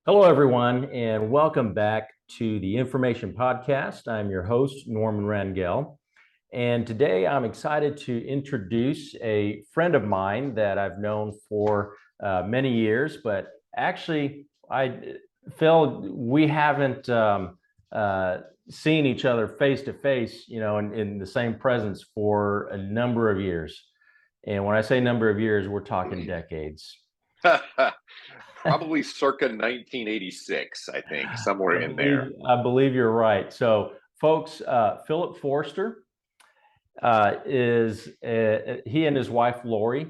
Hello, everyone, and welcome back to the Information Podcast. I'm your host, Norman Rangel, and today I'm excited to introduce a friend of mine that I've known for many years, but actually, Phil, we haven't seen each other face to face, in the same presence for a number of years. And when I say number of years, we're talking decades. Probably circa 1986, I think, somewhere in there. I believe you're right. So, folks, Philip Forrester he and his wife Lori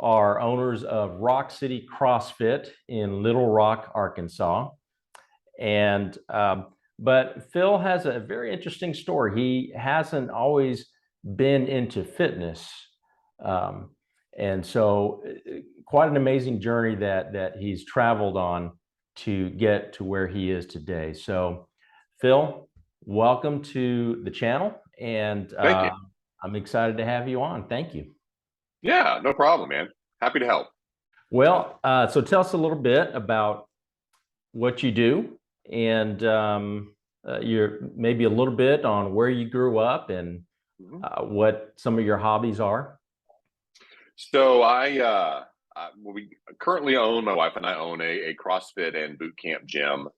are owners of Rock City CrossFit in Little Rock, Arkansas. And but Phil has a very interesting story. He hasn't always been into fitness. And so quite an amazing journey that he's traveled on to get to where he is today. So Phil, welcome to the channel, and Thank you. I'm excited to have you on. Thank you. Yeah, no problem, man. Happy to help. Well, so tell us a little bit about what you do, and you're maybe a little bit on where you grew up and what some of your hobbies are. So we currently own, my wife and I own a CrossFit and boot camp gym.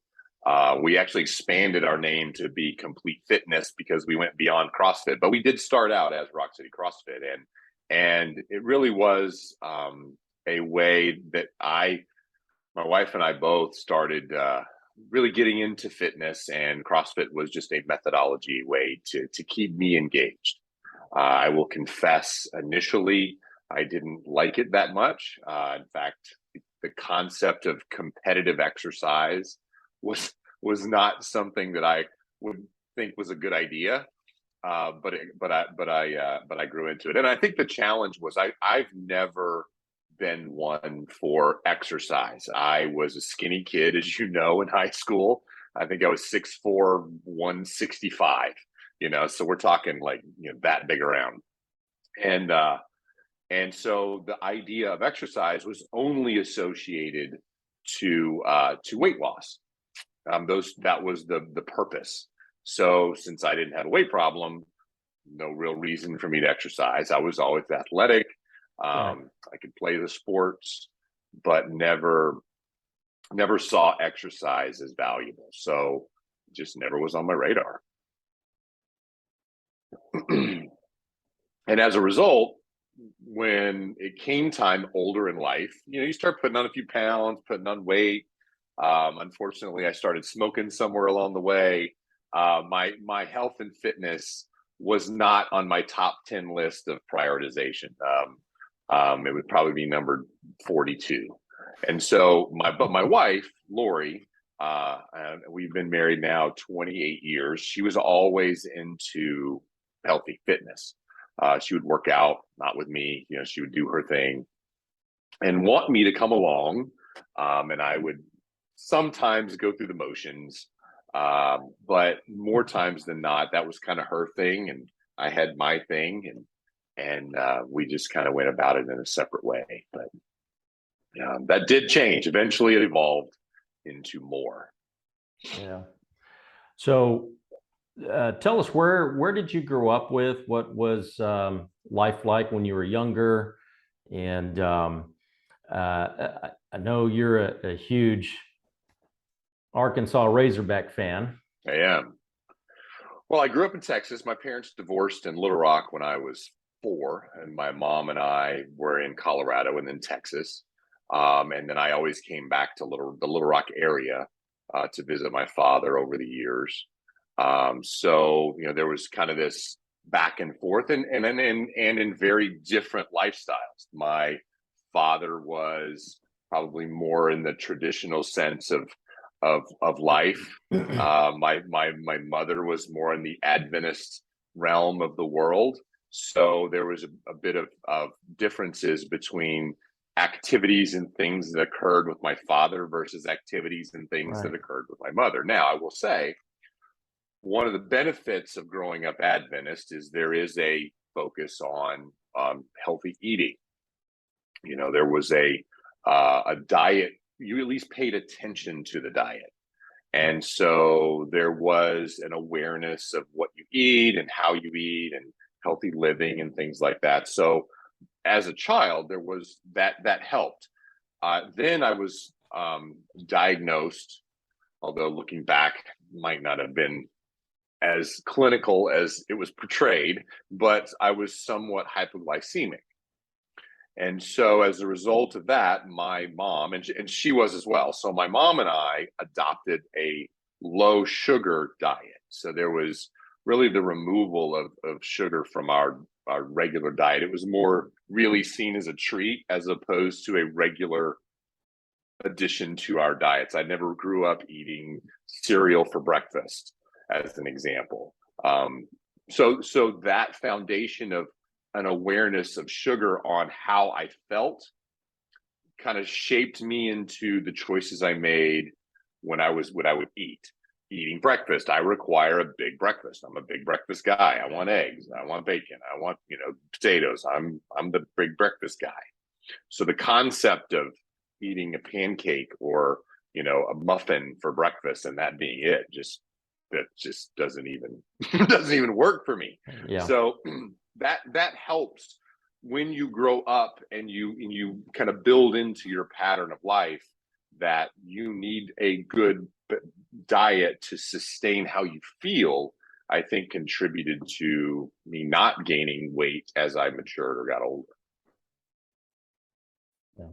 We actually expanded our name to be Complete Fitness because we went beyond CrossFit, but we did start out as Rock City CrossFit, and it really was a way that my wife and I both started really getting into fitness, and CrossFit was just a methodology way to keep me engaged. I will confess, initially, I didn't like it that much. In fact, the concept of competitive exercise was not something that I would think was a good idea. But I grew into it, and I think the challenge was I've never been one for exercise. I was a skinny kid, as you know, in high school. I think I was 6'4", 165. So we're talking like that big around, and so the idea of exercise was only associated to weight loss. That was the purpose. So since I didn't have a weight problem, no real reason for me to exercise. I was always athletic. I could play the sports, but never saw exercise as valuable. So it just never was on my radar. And as a result, when it came time older in life, you start putting on a few pounds, putting on weight. Unfortunately, I started smoking somewhere along the way. My health and fitness was not on my top 10 list of prioritization. It would probably be numbered 42. And so my wife, Lori, we've been married now 28 years. She was always into healthy fitness. She would work out, not with me. She would do her thing and want me to come along. And I would sometimes go through the motions. But more times than not, that was kind of her thing, and I had my thing, and we just kind of went about it in a separate way. But that did change. Eventually, it evolved into more. Yeah. So, tell us where did you grow up with? What was life like when you were younger? And I know you're a huge Arkansas Razorback fan. I am. Well, I grew up in Texas. My parents divorced in Little Rock when I was 4, and my mom and I were in Colorado and then Texas. And then I always came back to the Little Rock area to visit my father over the years. So there was kind of this back and forth, and in very different lifestyles. My father was probably more in the traditional sense of life. My mother was more in the Adventist realm of the world. So there was a bit of differences between activities and things that occurred with my father versus activities and things that occurred with my mother. Now, I will say, one of the benefits of growing up Adventist is there is a focus on healthy eating. There was a diet you at least paid attention to the diet. And so there was an awareness of what you eat and how you eat and healthy living and things like that. So as a child, there was that helped. Then I was diagnosed, although looking back might not have been as clinical as it was portrayed, but I was somewhat hypoglycemic. And so as a result of that, my mom, and she was as well. So my mom and I adopted a low sugar diet. So there was really the removal of sugar from our regular diet. It was more really seen as a treat as opposed to a regular addition to our diets. I never grew up eating cereal for breakfast, as an example. So that foundation of an awareness of sugar on how I felt kind of shaped me into the choices I made when I would eat. Eating breakfast, I require a big breakfast. I'm a big breakfast guy. I want eggs. I want bacon. I want, potatoes. I'm the big breakfast guy. So the concept of eating a pancake or, a muffin for breakfast and that being it, that just doesn't even work for me. Yeah. So that helps when you grow up and you kind of build into your pattern of life that you need a good diet to sustain how you feel. I think contributed to me not gaining weight as I matured or got older. Yeah.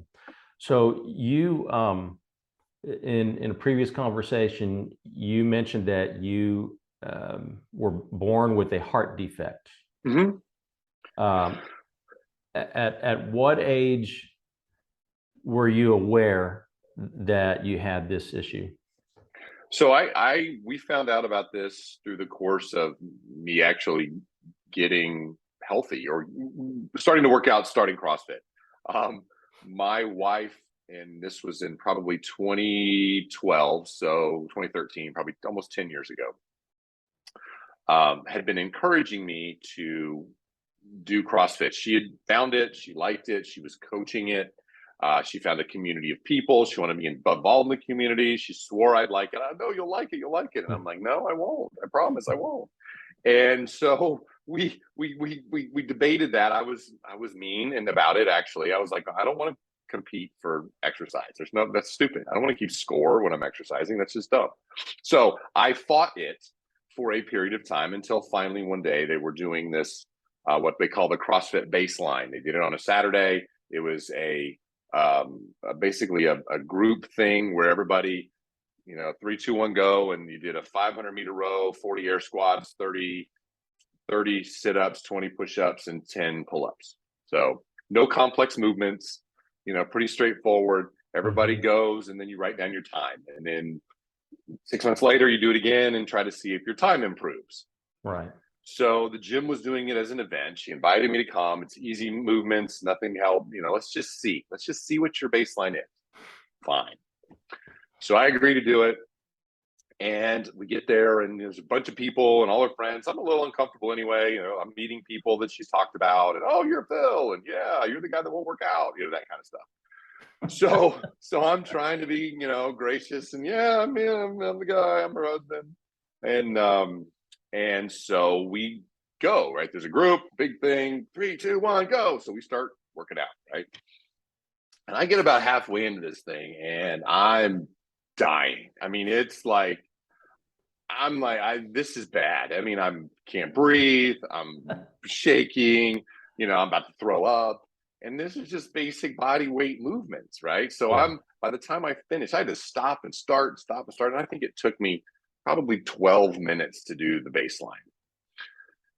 So you, in a previous conversation, you mentioned that you were born with a heart defect. Mm-hmm. At what age were you aware that you had this issue? So we found out about this through the course of me actually getting healthy or starting to work out, starting CrossFit. My wife, and this was in probably 2012, so 2013, probably almost 10 years ago, had been encouraging me to do CrossFit. She had found it, she liked it, she was coaching it. She found a community of people. She wanted me involved in the community. She swore I'd like it. I know you'll like it. You'll like it. And I'm like, no, I won't. I promise I won't. And so we debated that. I was mean and about it. Actually, I was like, I don't want to compete for exercise. That's stupid. I don't want to keep score when I'm exercising. That's just dumb. So I fought it for a period of time until finally one day they were doing this, what they call the CrossFit baseline. They did it on a Saturday. It was basically a group thing where everybody, 3, 2, 1, go, and you did a 500-meter row, 40 air squats, 30 sit-ups, 20 push-ups, and 10 pull-ups. So no complex movements, pretty straightforward. Everybody goes, and then you write down your time, and then 6 months later you do it again and try to see if your time improves. Right. So the gym was doing it as an event. She invited me to come. It's easy movements, nothing help. Let's just see what your baseline is. Fine. So I agree to do it. And we get there and there's a bunch of people and all her friends. I'm a little uncomfortable anyway. I'm meeting people that she's talked about and, oh, you're Phil. And yeah, you're the guy that won't work out, that kind of stuff. So I'm trying to be, gracious and yeah, I'm the guy, I'm her husband. And so we go, right? There's a group, big thing, 3, 2, 1, go. So we start working out, right? And I get about halfway into this thing and I'm dying. I mean, it's like, this is bad. I mean, can't breathe. I'm shaking, I'm about to throw up. And this is just basic body weight movements, right? So by the time I finished, I had to stop and start. And I think it took me probably 12 minutes to do the baseline.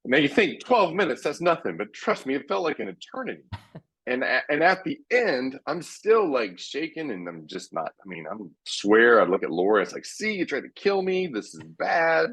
Now you think 12 minutes, that's nothing, but trust me, it felt like an eternity. And at the end, I'm still like shaking and I'm just not, I swear, I look at Laura, it's like, see, you tried to kill me. This is bad.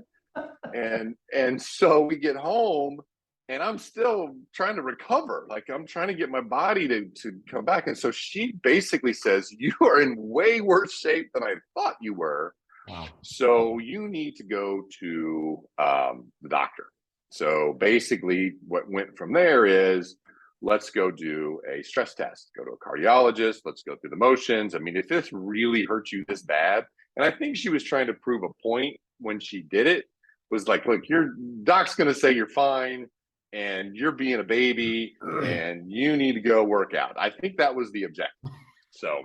And so we get home and I'm still trying to recover. Like I'm trying to get my body to come back. And so she basically says, you are in way worse shape than I thought you were. Wow. So you need to go to the doctor. So basically what went from there is let's go do a stress test, go to a cardiologist, let's go through the motions. I mean, if this really hurt you this bad, and I think she was trying to prove a point when she did it, was like, look, your doc's going to say you're fine and you're being a baby and you need to go work out. I think that was the objective. So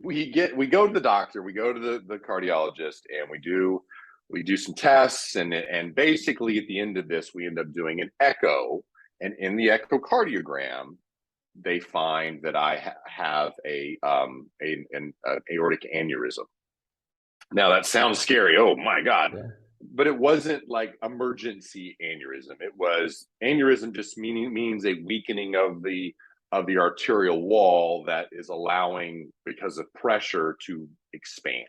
we go to the doctor, we go to the cardiologist, and we do some tests, and basically at the end of this, we end up doing an echo, and in the echocardiogram, they find that I have an aortic aneurysm. Now that sounds scary. Oh my God. Yeah. But it wasn't like emergency aneurysm. It was aneurysm just means a weakening of the arterial wall that is allowing, because of pressure, to expand.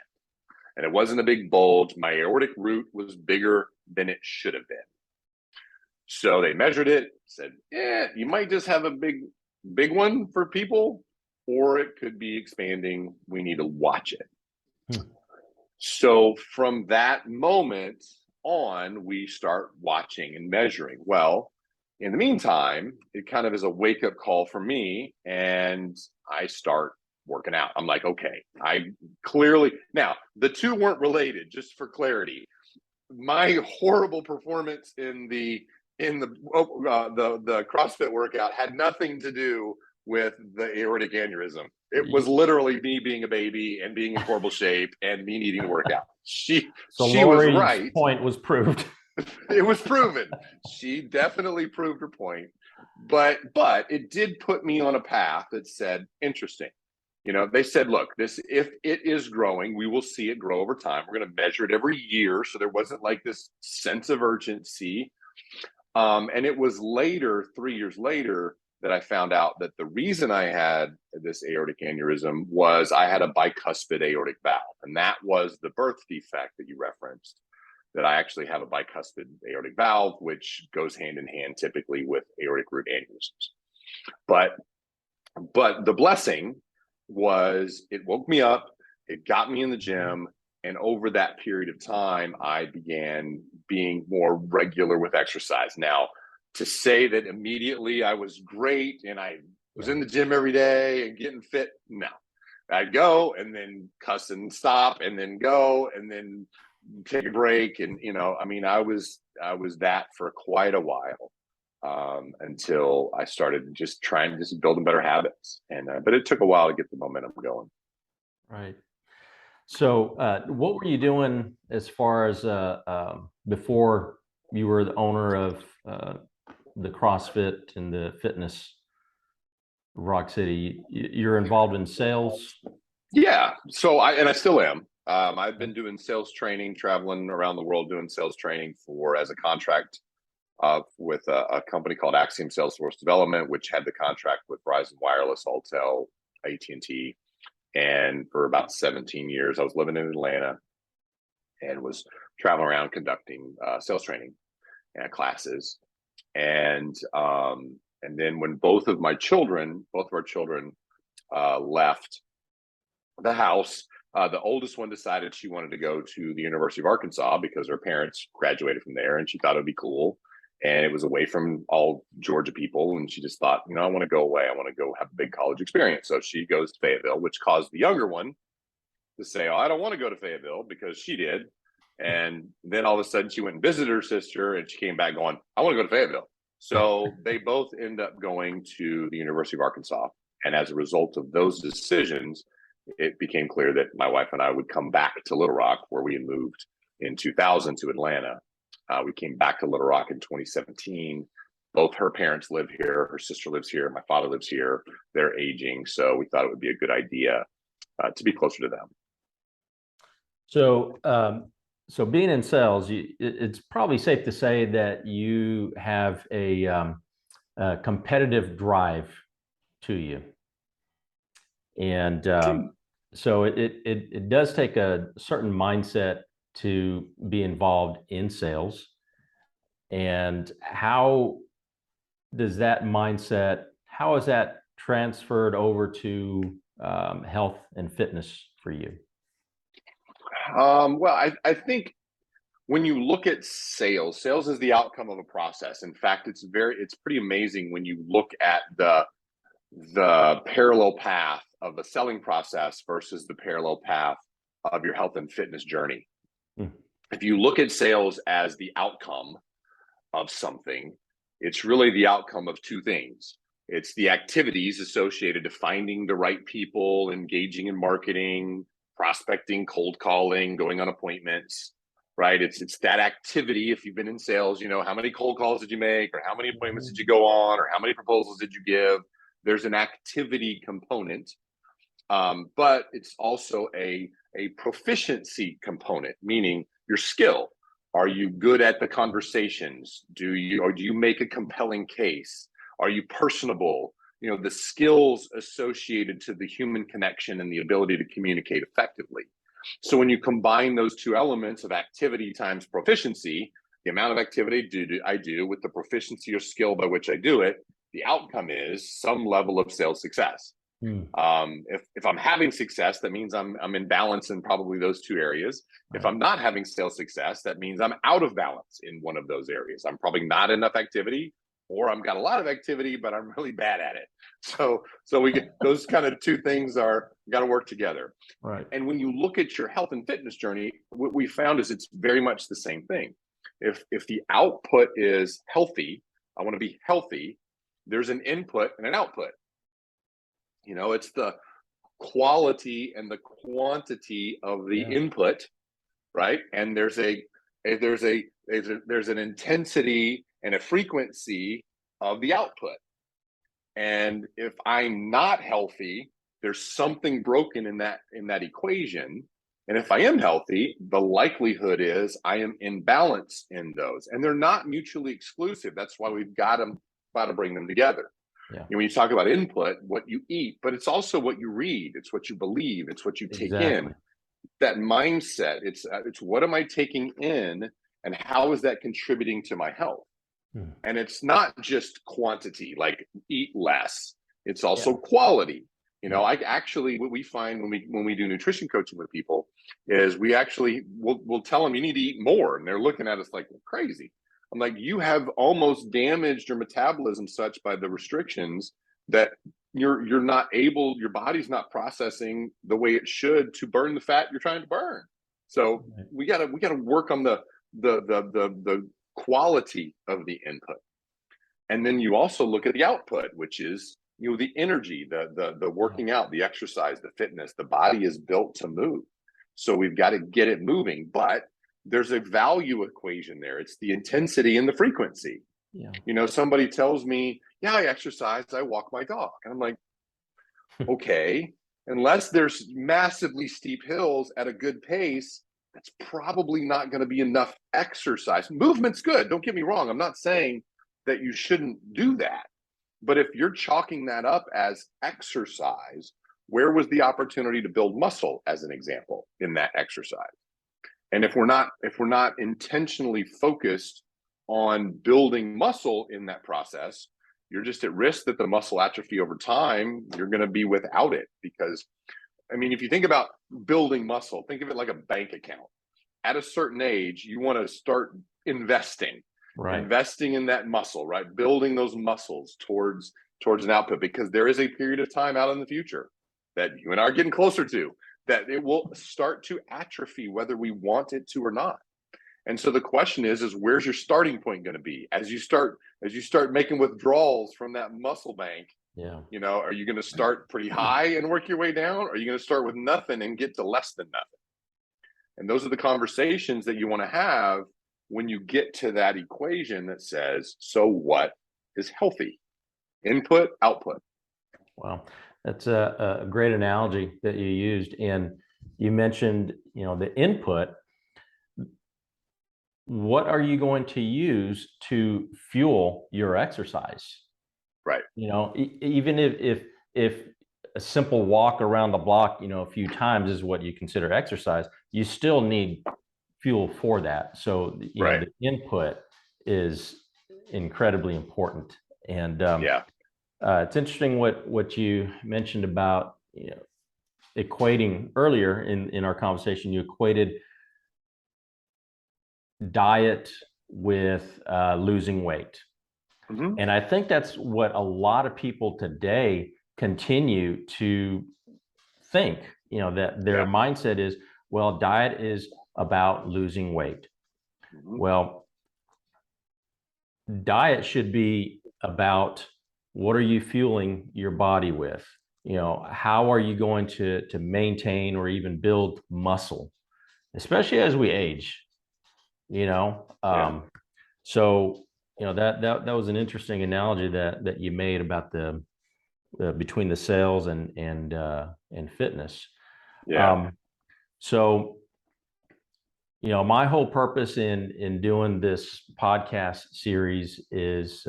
And it wasn't a big bulge. My aortic root was bigger than it should have been. So they measured it, said, you might just have a big one for people, or it could be expanding. We need to watch it. So from that moment on, we start watching and measuring. Well, in the meantime, it kind of is a wake-up call for me, and I start working out. I'm like, okay, I clearly, now the two weren't related, just for clarity. My horrible performance in the CrossFit workout had nothing to do with the aortic aneurysm. It was literally me being a baby and being in horrible shape and me needing to work out. She was right. Point was proved. It was proven. She definitely proved her point. But it did put me on a path that said, interesting. You know, they said, look, if it is growing, we will see it grow over time. We're going to measure it every year. So there wasn't like this sense of urgency. And it was later, 3 years later, that I found out that the reason I had this aortic aneurysm was I had a bicuspid aortic valve. And that was the birth defect that you referenced, that I actually have a bicuspid aortic valve, which goes hand in hand typically with aortic root aneurysms. But the blessing was it woke me up, it got me in the gym, and over that period of time, I began being more regular with exercise. Now, to say that immediately I was great and I was in the gym every day and getting fit, no. I'd go and then cuss and stop and then go and then take a break. And, you know, I mean, I was that for quite a while, until I started just trying to build better habits. And, but it took a while to get the momentum going. Right. So what were you doing as far as before you were the owner of the CrossFit and the fitness Rock City? You're involved in sales? Yeah. So I still am. I've been doing sales training, traveling around the world doing sales training as a contract with a company called Axiom Salesforce Development, which had the contract with Verizon Wireless, Alltel, AT&T. And for about 17 years, I was living in Atlanta and was traveling around conducting sales training classes. And then when both of our children left the house, the oldest one decided she wanted to go to the University of Arkansas because her parents graduated from there, and she thought it would be cool. And it was away from all Georgia people. And she just thought, you know, I want to go away. I want to go have a big college experience. So she goes to Fayetteville, which caused the younger one to say, oh, I don't want to go to Fayetteville, because she did. And then all of a sudden she went and visited her sister, and she came back going, I want to go to Fayetteville. So they both end up going to the University of Arkansas. And as a result of those decisions, it became clear that my wife and I would come back to Little Rock, where we had moved in 2000 to Atlanta. We came back to Little Rock in 2017. Both her parents live here. Her sister lives here. My father lives here. They're aging. So we thought it would be a good idea to be closer to them. So, so being in sales, it's probably safe to say that you have a competitive drive to you. And so it does take a certain mindset to be involved in sales. And how does that mindset, how is that transferred over to health and fitness for you? Well, I think When you look at sales, sales is the outcome of a process. In fact, it's pretty amazing when you look at the parallel path of the selling process versus the parallel path of your health and fitness journey. Mm. If you look at sales as the outcome of something, it's really the outcome of two things. It's the activities associated to finding the right people, engaging in marketing, prospecting, cold calling, going on appointments, right? It's that activity. If you've been in sales, you know, how many cold calls did you make, or how many appointments did you go on, or how many proposals did you give? There's an activity component, but it's also a proficiency component, meaning your skill. Are you good at the conversations? Do you make a compelling case? Are you personable? You know, the skills associated to the human connection and the ability to communicate effectively. So when you combine those two elements of activity times proficiency, the amount of activity I do with the proficiency or skill by which I do it, the outcome is some level of sales success. If I'm having success, that means I'm in balance in probably those two areas. If I'm not having sales success, that means I'm out of balance in one of those areas. I'm probably not enough activity, or I've got a lot of activity, but I'm really bad at it. So we get those kind of two things got to work together. Right. And when you look at your health and fitness journey, what we found is it's very much the same thing. If the output is healthy, I want to be healthy, there's an input and an output. You know, it's the quality and the quantity of the input, right? And there's an intensity and a frequency of the output. And if I'm not healthy, there's something broken in that equation. And if I am healthy, the likelihood is I am in balance in those. And they're not mutually exclusive. That's why we've got to bring them together. Yeah. When you talk about input, what you eat, but it's also what you read, it's what you believe, it's what you take in. That mindset, it's what am I taking in, and how is that contributing to my health? And it's not just quantity, like eat less. It's also quality. You know, what we find when we do nutrition coaching with people is we'll tell them you need to eat more, and they're looking at us like we're crazy. I'm like, you have almost damaged your metabolism such by the restrictions that your body's not processing the way it should to burn the fat you're trying to burn. So we gotta work on the quality of the input. And then you also look at the output, which is, you know, the energy, the working out, the exercise, the fitness. The body is built to move. So we've got to get it moving, but there's a value equation there. It's the intensity and the frequency. Yeah. You know, somebody tells me, yeah, I exercise, I walk my dog. And I'm like, okay, unless there's massively steep hills at a good pace, that's probably not going to be enough exercise. Movement's good. Don't get me wrong. I'm not saying that you shouldn't do that. But if you're chalking that up as exercise, where was the opportunity to build muscle, as an example, in that exercise? And if we're not intentionally focused on building muscle in that process, you're just at risk that the muscle atrophy over time, you're going to be without it. Because, I mean, if you think about building muscle, think of it like a bank account. At a certain age, you want to start investing in that muscle, right? Building those muscles towards an output, because there is a period of time out in the future that you and I are getting closer to, that it will start to atrophy whether we want it to or not. And so the question is where's your starting point going to be as you start making withdrawals from that muscle bank? Yeah. You know, are you going to start pretty high and work your way down? Or are you going to start with nothing and get to less than nothing? And those are the conversations that you want to have when you get to that equation that says, so what is healthy? Input, output. Wow. That's a great analogy that you used. And you mentioned, you know, the input. What are you going to use to fuel your exercise? Right. You know, even if a simple walk around the block, you know, a few times is what you consider exercise, you still need fuel for that. So, you know, the input is incredibly important. And it's interesting what you mentioned about, you know, equating earlier in our conversation. You equated diet with losing weight. Mhm. And I think that's what a lot of people today continue to think, that their Yeah. mindset is, well, diet is about losing weight. Mhm. Well, diet should be about what are you fueling your body with? How are you going to maintain or even build muscle, especially as we age, you know? Yeah. So, that was an interesting analogy that you made about the between the sales and fitness. Yeah. Um, so, my whole purpose in doing this podcast series is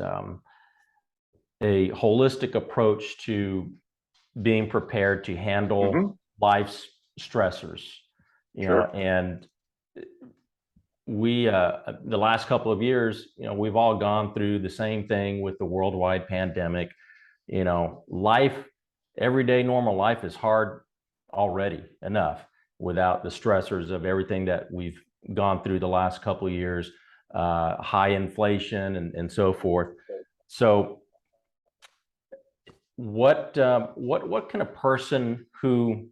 a holistic approach to being prepared to handle Mhm. life's stressors. Sure. And we the last couple of years, we've all gone through the same thing with the worldwide pandemic. Life, everyday normal life is hard already enough without the stressors of everything that we've gone through the last couple of years, high inflation and so forth. So what can a person who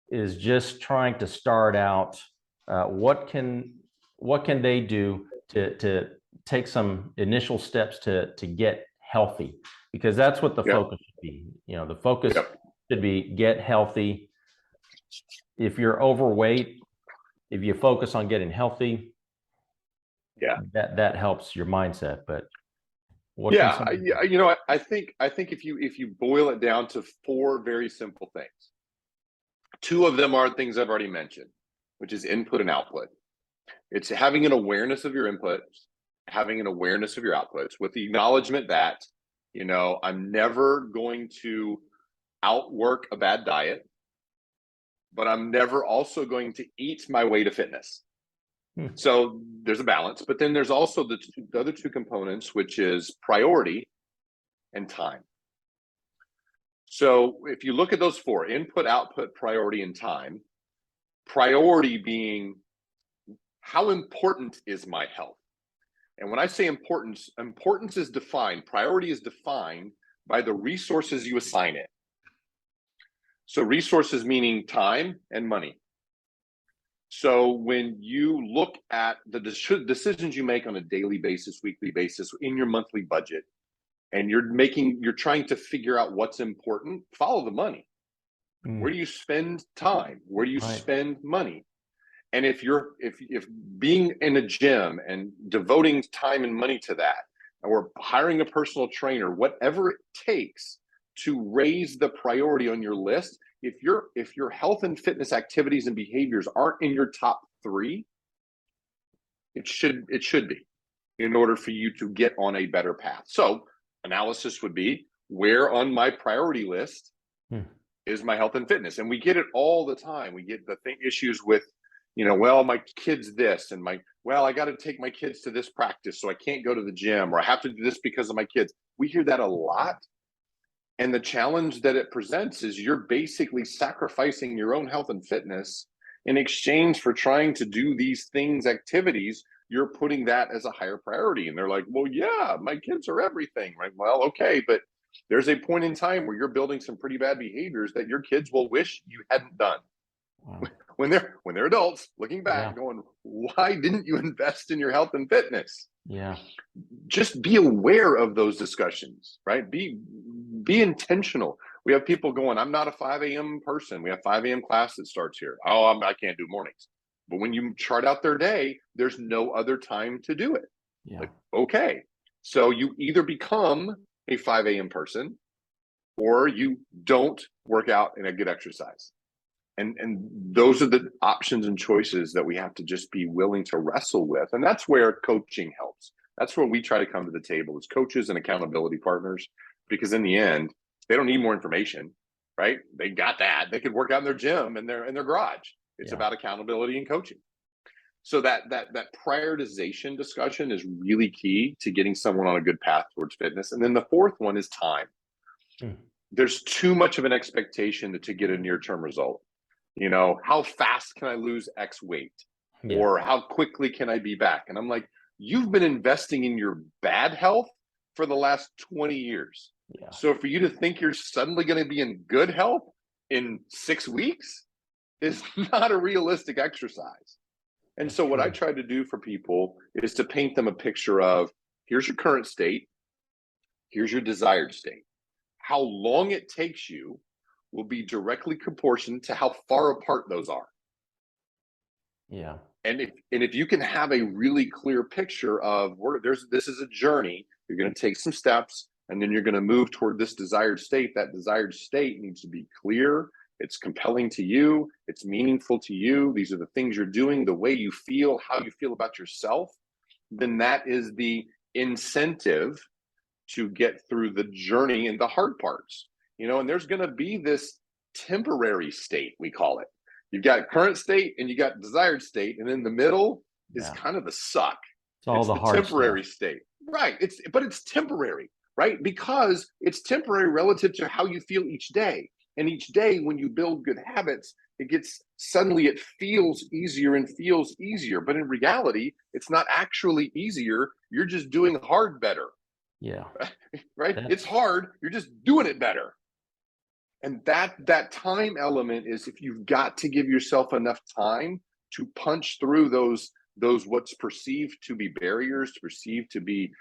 is just trying to start out, what can they do to take some initial steps to get healthy? Because that's what the Yeah. focus should be. The focus Yep. should be get healthy. If you're overweight, if you focus on getting healthy, Yeah. that helps your mindset. But what can Yeah. someone You know, I think if you boil it down to four very simple things, two of them are things I've already mentioned, which is input and output. It's having an awareness of your inputs, having an awareness of your outputs, with the acknowledgement that, I'm never going to outwork a bad diet, but I'm never also going to eat my way to fitness. Hmm. So there's a balance, but then there's also the other two components, which is priority and time. So if you look at those four: input, output, priority, and time, priority being how important is my health? And when I say importance, importance is defined, priority is defined by the resources you assign it. So resources meaning time and money. So when you look at the decisions you make on a daily basis, weekly basis, in your monthly budget, and you're trying to figure out what's important, follow the money. Where Mm, do you spend time? Where do you right. spend money? And if being in a gym and devoting time and money to that, or hiring a personal trainer, whatever it takes to raise the priority on your list, if your health and fitness activities and behaviors aren't in your top three, it should be, in order for you to get on a better path. So analysis would be, where on my priority list Hmm. is my health and fitness? And we get it all the time. We get the issues with, well, my kid's this, and I got to take my kids to this practice, so I can't go to the gym, or I have to do this because of my kids. We hear that a lot. And the challenge that it presents is you're basically sacrificing your own health and fitness in exchange for trying to do these things, activities. You're putting that as a higher priority. And they're like, well, yeah, my kids are everything, right? Well, okay, but there's a point in time where you're building some pretty bad behaviors that your kids will wish you hadn't done. Wow. When they're adults, looking Yeah. back, going, why didn't you invest in your health and fitness? Yeah. Just be aware of those discussions, right? Be intentional. We have people going, I'm not a 5 a.m. person. We have 5 a.m. class that starts here. Oh, I can't do mornings. But when you chart out their day, there's no other time to do it. Yeah. Like, okay. So you either become a 5 a.m. person, or you don't work out and get exercise. And those are the options and choices that we have to just be willing to wrestle with. And that's where coaching helps. That's where we try to come to the table as coaches and accountability partners, because in the end, they don't need more information, right? They got that. They could work out in their gym and their garage. It's Yeah. about accountability and coaching. So that prioritization discussion is really key to getting someone on a good path towards fitness. And then the fourth one is time. Hmm. There's too much of an expectation to get a near-term result. How fast can I lose X weight? Yeah. or how quickly can I be back? And I'm like, you've been investing in your bad health for the last 20 years. Yeah. So for you to think you're suddenly going to be in good health in 6 weeks is not a realistic exercise. And That's so what I true. try to do for people is to paint them a picture of, here's your current state, here's your desired state. How long it takes you will be directly proportioned to how far apart those are. Yeah. And if you can have a really clear picture of this is a journey, you're going to take some steps and then you're going to move toward this desired state. That desired state needs to be clear, it's compelling to you, it's meaningful to you, these are the things you're doing, the way you feel, how you feel about yourself. Then that is the incentive to get through the journey and the hard parts. And there's going to be this temporary state, we call it. You've got current state and you got desired state, and in the middle is Yeah. kind of the suck. It's all It's the the hard stuff. temporary state, right? But it's temporary, right? Because it's temporary relative to how you feel each day. And each day, when you build good habits, it feels easier and feels easier. But in reality, it's not actually easier. You're just doing hard better. Yeah. Right? It's hard. You're just doing it better. And that time element is, if you've got to give yourself enough time to punch through those what's perceived to be barriers, perceived to be,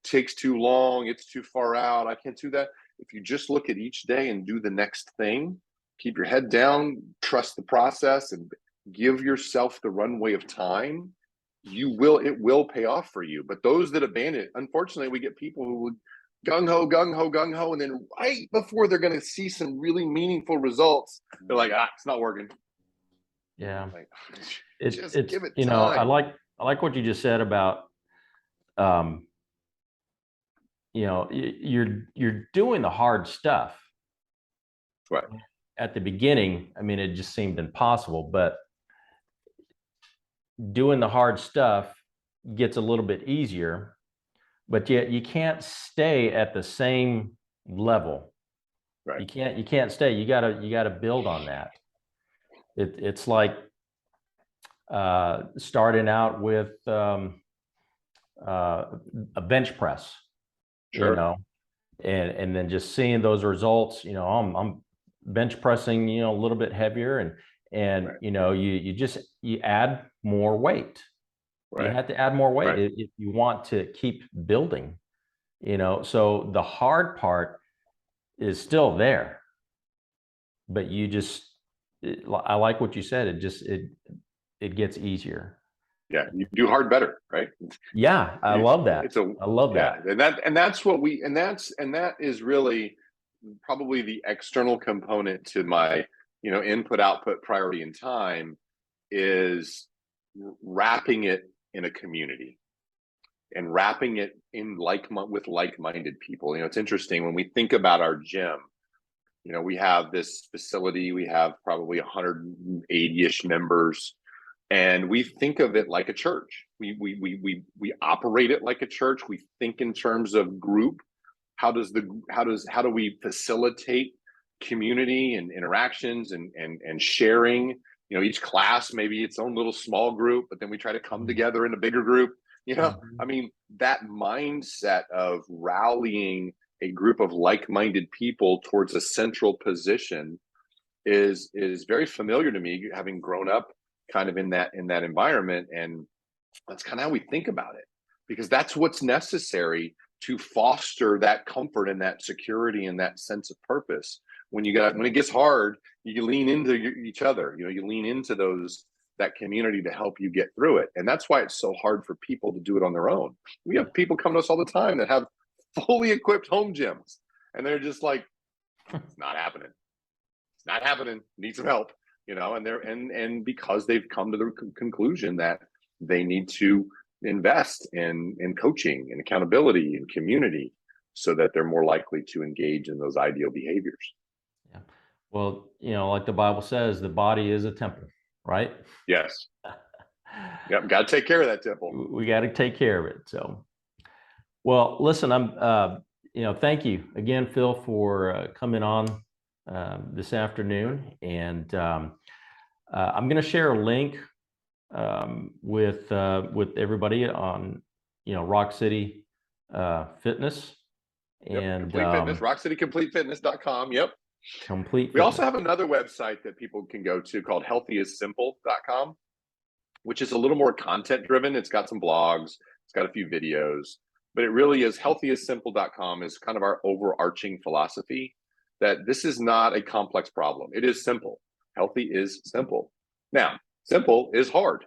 takes too long, it's too far out, I can't do that. If you just look at each day and do the next thing, keep your head down, trust the process, and give yourself the runway of time, it will pay off for you. But those that abandon it, unfortunately, we get people who would gung ho, and then right before they're going to see some really meaningful results, they're like, it's not working. Yeah. Like, It's give it time. I like what you just said about you're doing the hard stuff. Right. At the beginning, I mean, it just seemed impossible, but doing the hard stuff gets a little bit easier, but yet you can't stay at the same level. Right. You can't stay. You gotta build on that. It's like starting out with a bench press, Sure. and then just seeing those results. I'm bench pressing, a little bit heavier, and Right. you add more weight. Right. You have to add more weight Right. if you want to keep building. So the hard part is still there, but I like what you said. It gets easier. Yeah, you do hard better, right? Yeah, I love that. I love yeah, that. and that is really probably the external component to my input output priority and time, is wrapping it in a community and wrapping it in with like-minded people. It's interesting when we think about our gym. We have this facility, we have probably 180-ish members, and we think of it like a church. We operate it like a church. We think in terms of group. How do we facilitate community and interactions and sharing? Each class maybe its own little small group, but then we try to come together in a bigger group. I mean, that mindset of rallying a group of like-minded people towards a central position is very familiar to me, having grown up kind of in that environment. And that's kind of how we think about it, because that's what's necessary to foster that comfort and that security and that sense of purpose. When it gets hard, you lean into each other. You lean into that community to help you get through it. And that's why it's so hard for people to do it on their own. We have people come to us all the time that have fully equipped home gyms, and they're just like, it's not happening. It's not happening. Need some help. And because they've come to the conclusion that they need to invest in coaching and accountability and community, so that they're more likely to engage in those ideal behaviors. Yeah. Well, like the Bible says, the body is a temple, right? Yes. Yep. Got to take care of that temple. We got to take care of it. So, well, listen, thank you again, Phil, for coming on this afternoon. And I'm going to share a link with everybody on, Rock City Fitness and Complete Fitness, rockcitycompletefitness.com. Yep. Complete We also Fitness. have another website that people can go to called healthyissimple.com, which is a little more content driven. It's got some blogs, it's got a few videos, but it really is healthyissimple.com is kind of our overarching philosophy that this is not a complex problem. It is simple. Healthy is simple. Now, simple is hard.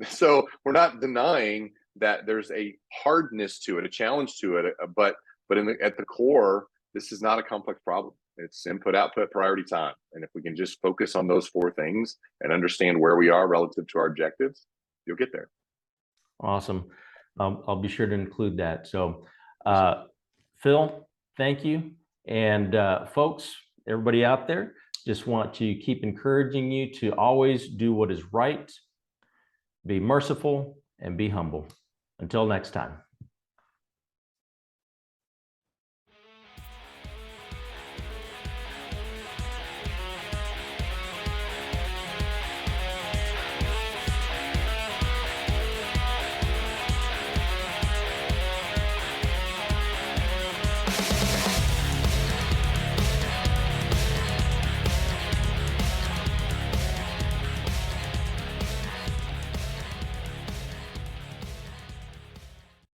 So we're not denying that there's a hardness to it, a challenge to it, but at the core, this is not a complex problem. It's input, output, priority, time. And if we can just focus on those four things and understand where we are relative to our objectives, you'll get there. Awesome. I'll be sure to include that. So, Phil, thank you. And folks, everybody out there, just want to keep encouraging you to always do what is right, be merciful, and be humble. Until next time.